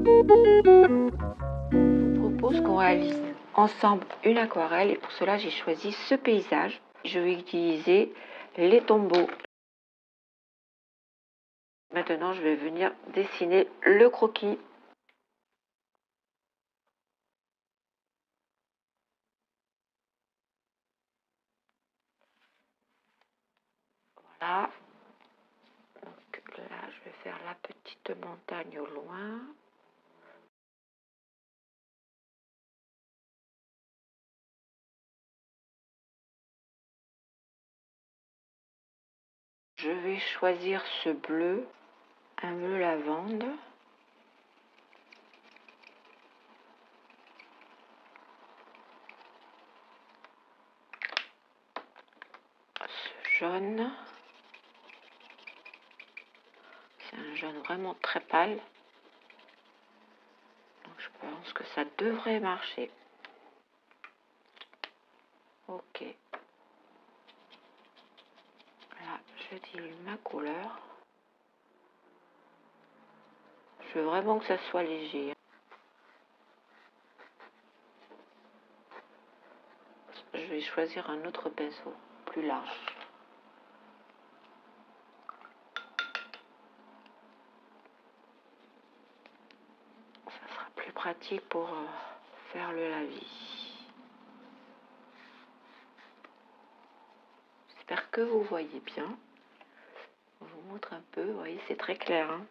Je vous propose qu'on réalise ensemble une aquarelle et pour cela j'ai choisi ce paysage. Je vais utiliser les tombeaux. Maintenant je vais venir dessiner le croquis. Voilà. Donc là je vais faire la petite montagne au loin. Je vais choisir ce bleu, un bleu lavande. Ce jaune. C'est un jaune vraiment très pâle. Donc je pense que ça devrait marcher. Ok. Là, je dilue ma couleur. Je veux vraiment que ça soit léger. Je vais choisir un autre pinceau, plus large. Ça sera plus pratique pour faire le lavis. J'espère que vous voyez bien. Je vous montre un peu, vous voyez, c'est très clair. Hein.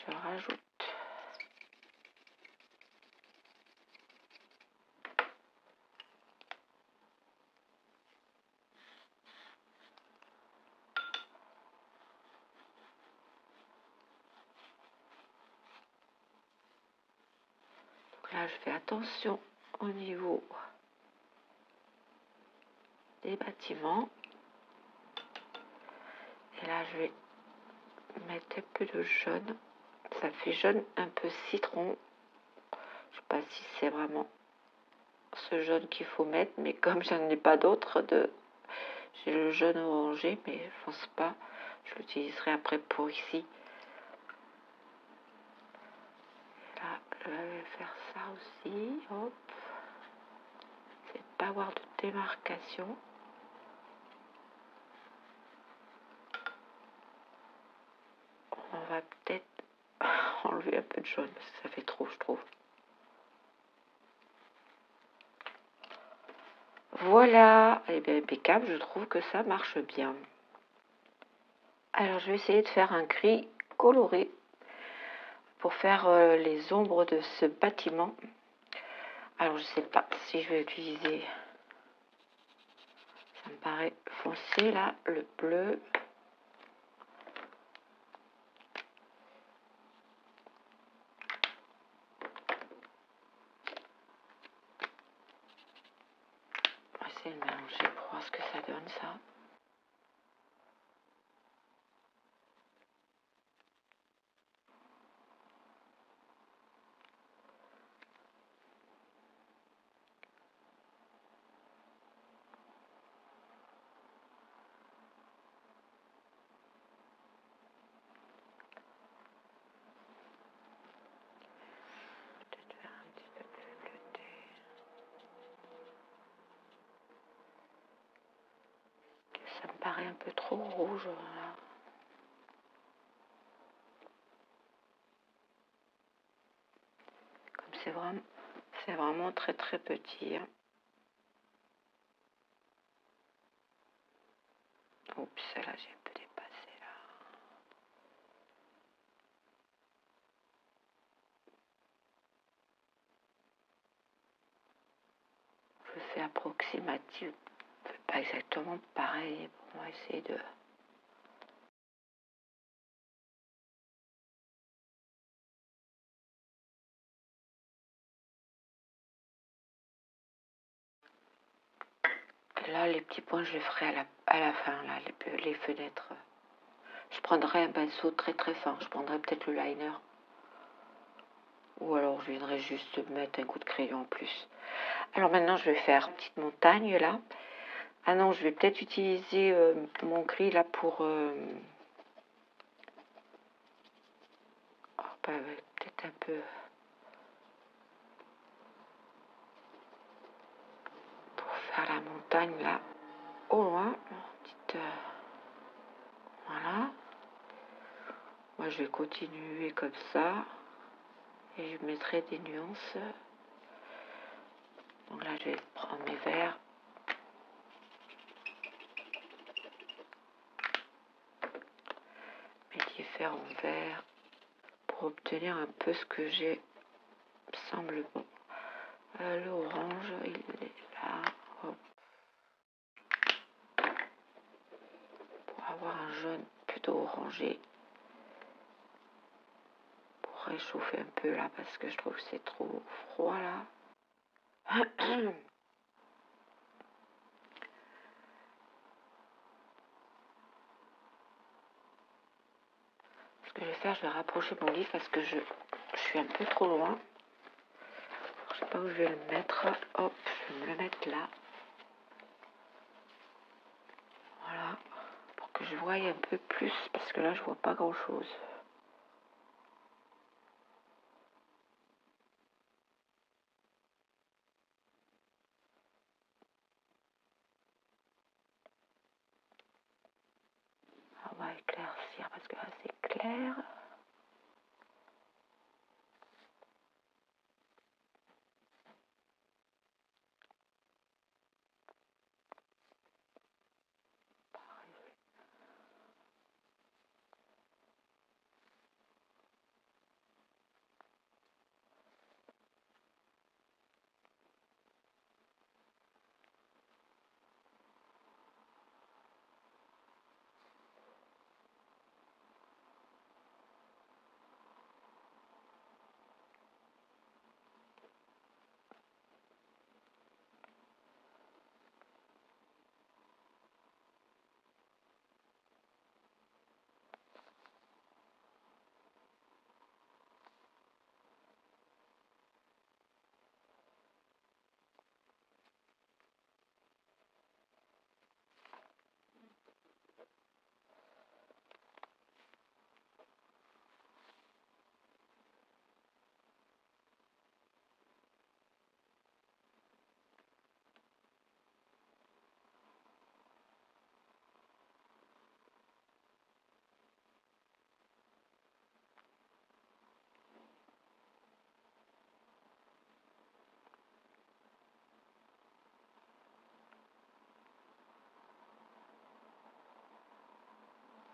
Je rajoute. Donc là, je fais attention au niveau des bâtiments. Et là, je vais mettre un peu de jaune. Ça fait jaune un peu citron. Je sais pas si c'est vraiment ce jaune qu'il faut mettre, mais comme j'en ai pas d'autre, j'ai le jaune orangé, mais je pense pas. Je l'utiliserai après pour ici. Là, je vais faire ça aussi. Hop. C'est de pas avoir de démarcation. On va peut-être enlever un peu de jaune parce que ça fait trop, je trouve. Voilà, et bien impeccable, je trouve que ça marche bien. Alors je vais essayer de faire un gris coloré pour faire les ombres de ce bâtiment. Alors je sais pas si je vais utiliser, ça me paraît foncé là, le bleu. On va essayer de mélanger pour voir ce que ça donne ça. Ça me paraît un peu trop rouge là. Comme c'est vraiment très très petit. Hein. Oups, là j'ai un peu dépassé là. Je fais approximatif, pas exactement pareil. On va essayer de... Là, les petits points, je les ferai à la fin, là, les fenêtres. Je prendrai un pinceau très très fin. Je prendrai peut-être le liner. Ou alors, je viendrai juste mettre un coup de crayon en plus. Alors maintenant, je vais faire une petite montagne, là. Ah non, je vais peut-être utiliser mon gris, là, pour peut-être un peu pour faire la montagne là au loin. Petite, voilà. Moi je vais continuer comme ça et je mettrai des nuances. Donc là je vais prendre mes verres. Mes différents verres pour obtenir un peu ce que j'ai, semble bon. Le orange, il est là. Hop. Pour avoir un jaune plutôt orangé. Pour réchauffer un peu là, parce que je trouve que c'est trop froid là. Ce que je vais faire, je vais rapprocher mon livre parce que je suis un peu trop loin. Je sais pas où je vais le mettre. Hop, je vais me le mettre là. Voilà. Pour que je voie un peu plus, parce que là, je vois pas grand chose. On va éclaircir parce que là, c'est clair.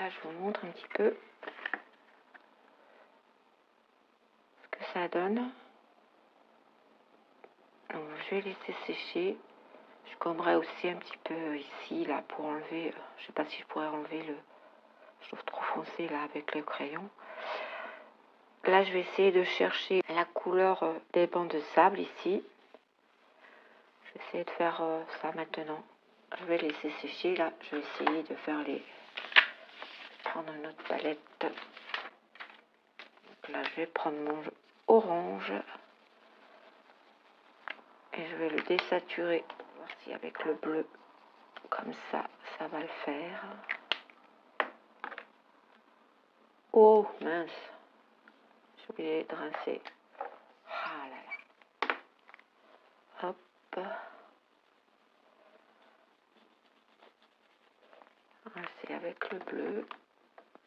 Là, je vous montre un petit peu ce que ça donne. Donc, je vais laisser sécher. Je gommerai aussi un petit peu ici, là, pour enlever. Je sais pas si je pourrais enlever le. Je trouve trop foncé là avec le crayon. Là, je vais essayer de chercher la couleur des bancs de sable ici. Je vais essayer de faire ça maintenant. Je vais laisser sécher là. Je vais essayer de faire les. Prendre une autre palette. Donc là, je vais prendre mon orange et je vais le désaturer. Voir si avec le bleu, comme ça va le faire. Oh mince, j'ai oublié de rincer. Ah là là. Hop. Rincer avec le bleu.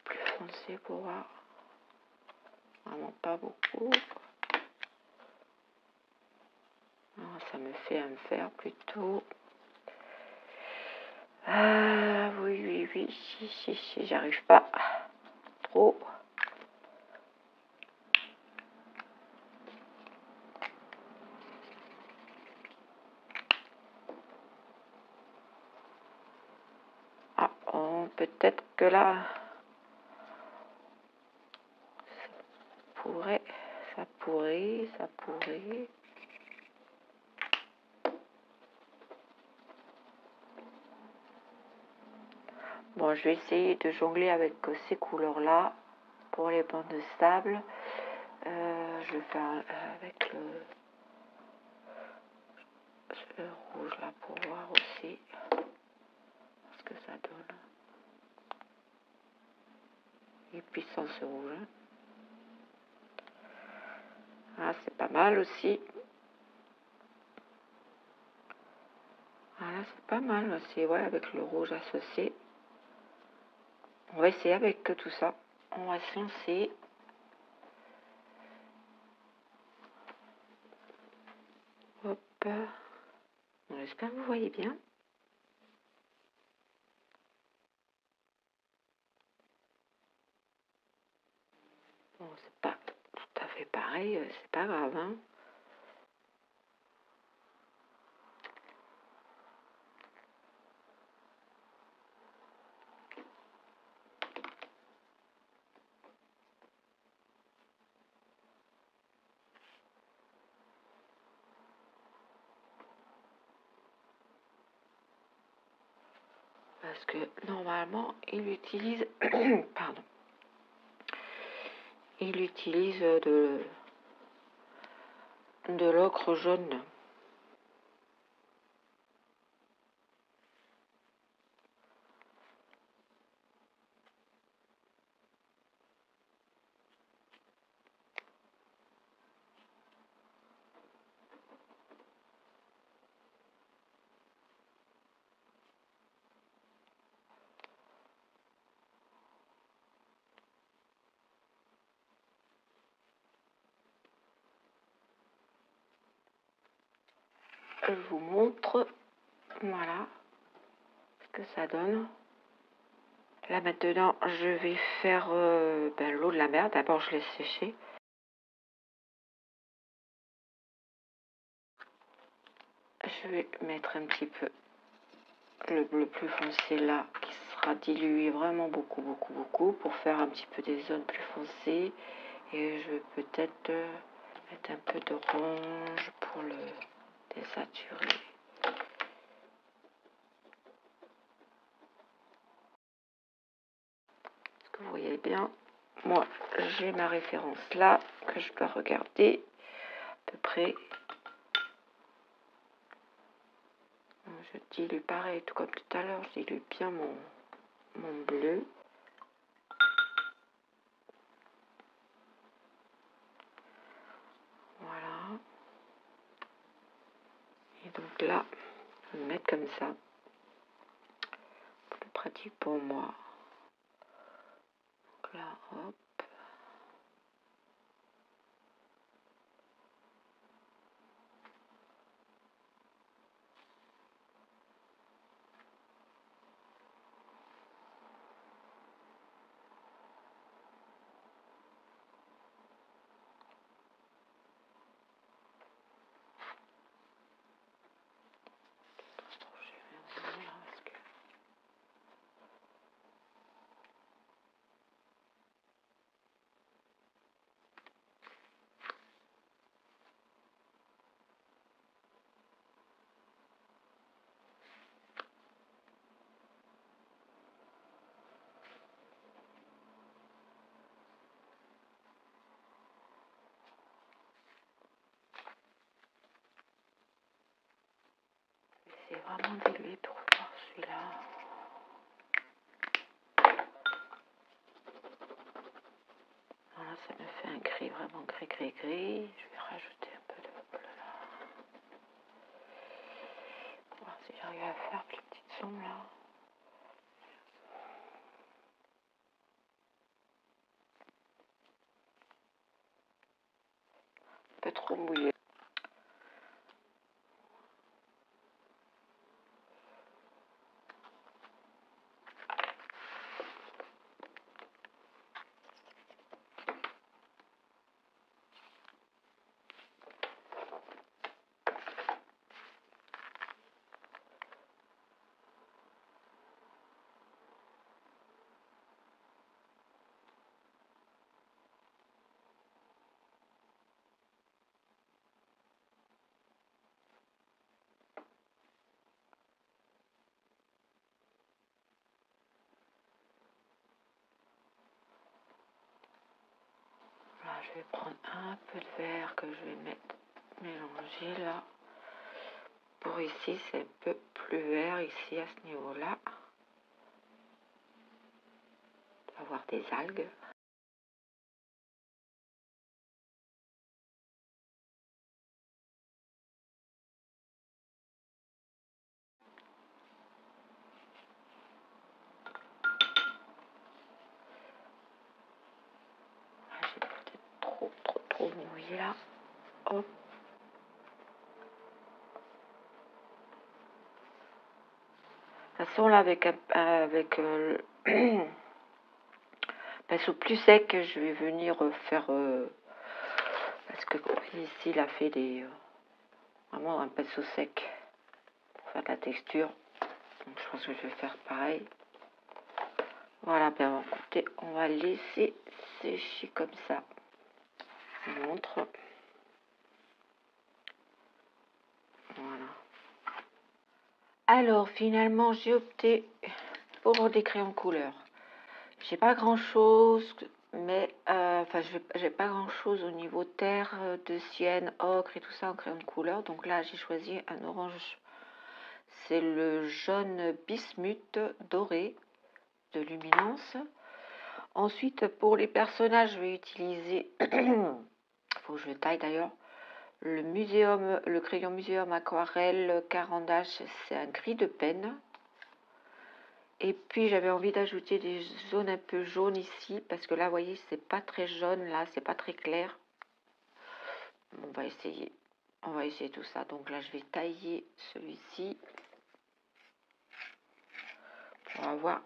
Plus foncé pour voir. Vraiment pas beaucoup. Non, ça me fait un vert plutôt. Oui, si, j'arrive pas trop. Ah, oh, peut-être que là, ça pourrait. Bon, je vais essayer de jongler avec ces couleurs-là pour les bancs de sable. Je vais faire avec le rouge là pour voir aussi ce que ça donne. Il est puissant ce rouge. Hein. Ah, c'est pas mal aussi. Voilà, c'est pas mal aussi, ouais, avec le rouge associé. On va essayer avec tout ça. On va se lancer. Hop. Bon, j'espère que vous voyez bien. Bon, c'est pas tout à fait pareil, c'est pas grave, hein. Parce que normalement, il utilise, pardon, il utilise de l'ocre jaune. Je vous montre, voilà, ce que ça donne. Là maintenant, je vais faire l'eau de la mer. D'abord, je laisse sécher. Je vais mettre un petit peu le bleu plus foncé là, qui sera dilué vraiment beaucoup, pour faire un petit peu des zones plus foncées. Et je vais peut-être mettre un peu d'orange pour le désaturer. Est-ce que vous voyez bien? Moi, j'ai ma référence là, que je dois regarder à peu près. Je dilue pareil, tout comme tout à l'heure, je dilue bien mon bleu. Voilà. Et donc là, je vais le mettre comme ça. Plus pratique pour moi. Donc là, hop. C'est vraiment dilué pour voir celui-là. Voilà, ça me fait un gris, vraiment gris. Je vais rajouter un peu de bleu là. Pour voir si j'arrive à faire plus petite sombre là. Un peu trop mouillé. Là, je vais prendre un peu de vert que je vais mettre mélanger là. Pour ici, c'est un peu plus vert ici à ce niveau-là. On va avoir des algues. trop mouillé là. Hop. De toute façon là avec pinceau plus sec, je vais venir faire parce que ici il a fait des vraiment un pinceau sec pour faire de la texture. Donc je pense que je vais faire pareil. Voilà, bien bon, écoutez, on va laisser sécher comme ça. Je vous montre. Voilà. Alors finalement j'ai opté pour des crayons couleur. J'ai pas grand chose, mais enfin j'ai pas grand chose au niveau terre, de sienne, ocre et tout ça en crayon de couleur. Donc là j'ai choisi un orange, c'est le jaune bismuth doré de Luminance. Ensuite pour les personnages je vais utiliser, faut que je le taille d'ailleurs, le crayon muséum aquarelle Caran-d'Ache, c'est un gris de peine. Et puis j'avais envie d'ajouter des zones un peu jaunes ici, parce que là, vous voyez, c'est pas très jaune, là, c'est pas très clair. On va essayer tout ça. Donc là, je vais tailler celui-ci pour avoir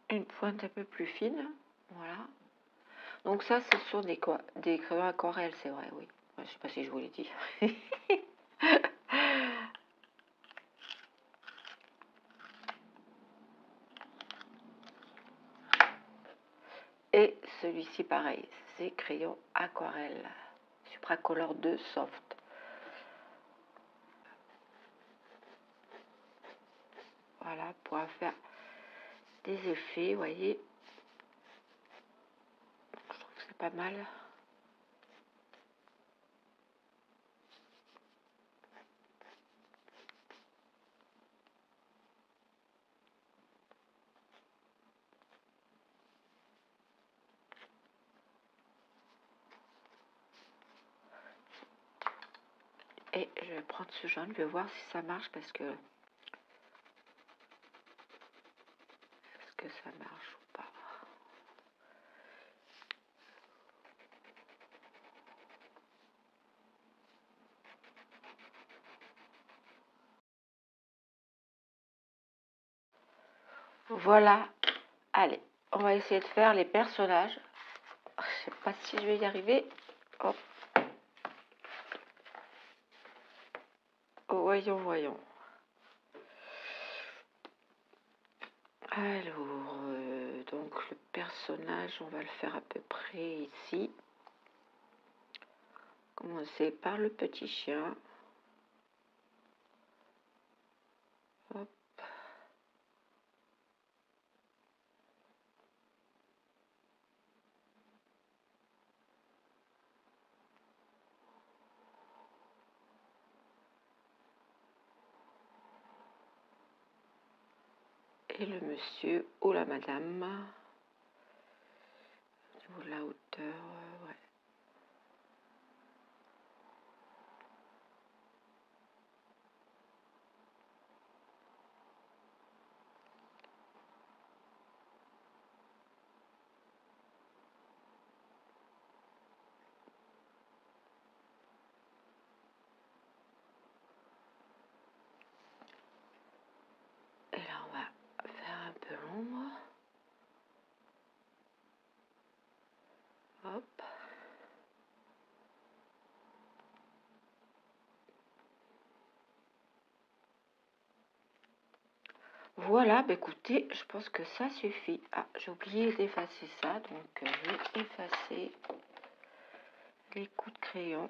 une pointe un peu plus fine. Voilà. Donc ça, ce sont des crayons aquarelles, c'est vrai, oui. Je sais pas si je vous l'ai dit. Et celui-ci, pareil, c'est crayon aquarelle. Supracolor 2 Soft. Voilà, pour faire des effets, vous voyez. Je trouve que c'est pas mal. Et je vais prendre ce jaune, je vais voir si ça marche parce que ça marche ou pas. Voilà, allez, on va essayer de faire les personnages. Je sais pas si je vais y arriver. Hop. Voyons, voyons. Alors, donc le personnage, on va le faire à peu près ici. Commencer par le petit chien. Hop. Et le monsieur ou la madame. Au niveau de la hauteur, ouais. Et là, on va faire un peu l'ombre. Hop. Voilà, bah écoutez, je pense que ça suffit. Ah, j'ai oublié d'effacer ça, donc je vais effacer les coups de crayon.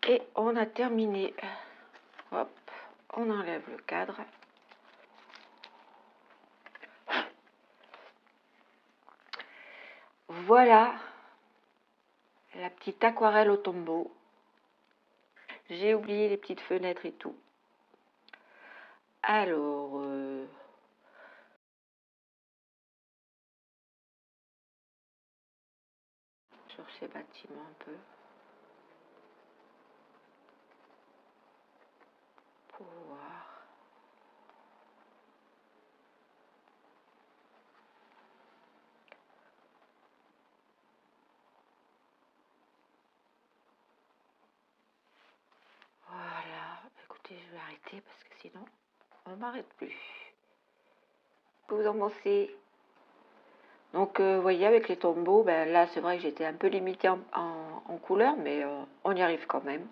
Et on a terminé. Hop, on enlève le cadre. Voilà la petite aquarelle au tombeau. J'ai oublié les petites fenêtres et tout. Alors, sur ces bâtiments un peu, pour voir. je vais arrêter parce que sinon on m'arrête plus. Que vous en pensez? Donc vous voyez, avec les tombeaux, ben, là c'est vrai que j'étais un peu limitée en couleur, mais on y arrive quand même.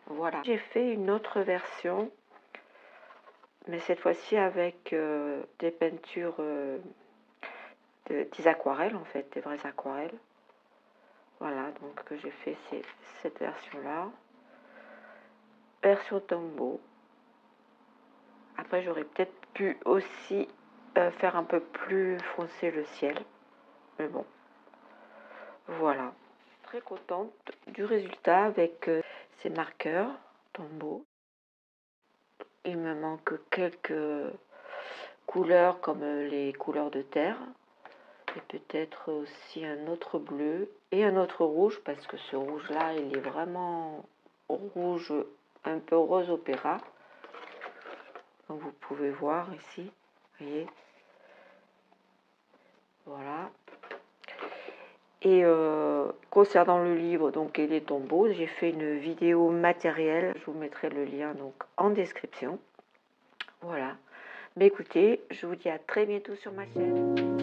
Voilà. J'ai fait une autre version, mais cette fois-ci avec des peintures, des aquarelles en fait, des vraies aquarelles. Voilà, donc j'ai fait cette version-là. Version tombeau. Après j'aurais peut-être pu aussi faire un peu plus foncé le ciel. Mais bon, voilà. Très contente du résultat avec ces marqueurs tombeau. Il me manque quelques couleurs comme les couleurs de terre. Et peut-être aussi un autre bleu et un autre rouge, parce que ce rouge-là, il est vraiment rouge, un peu rose opéra. Comme vous pouvez voir ici, vous voyez. Voilà. Et concernant le livre donc, et les tombeaux, j'ai fait une vidéo matérielle. Je vous mettrai le lien donc en description. Voilà. Mais écoutez, je vous dis à très bientôt sur ma chaîne.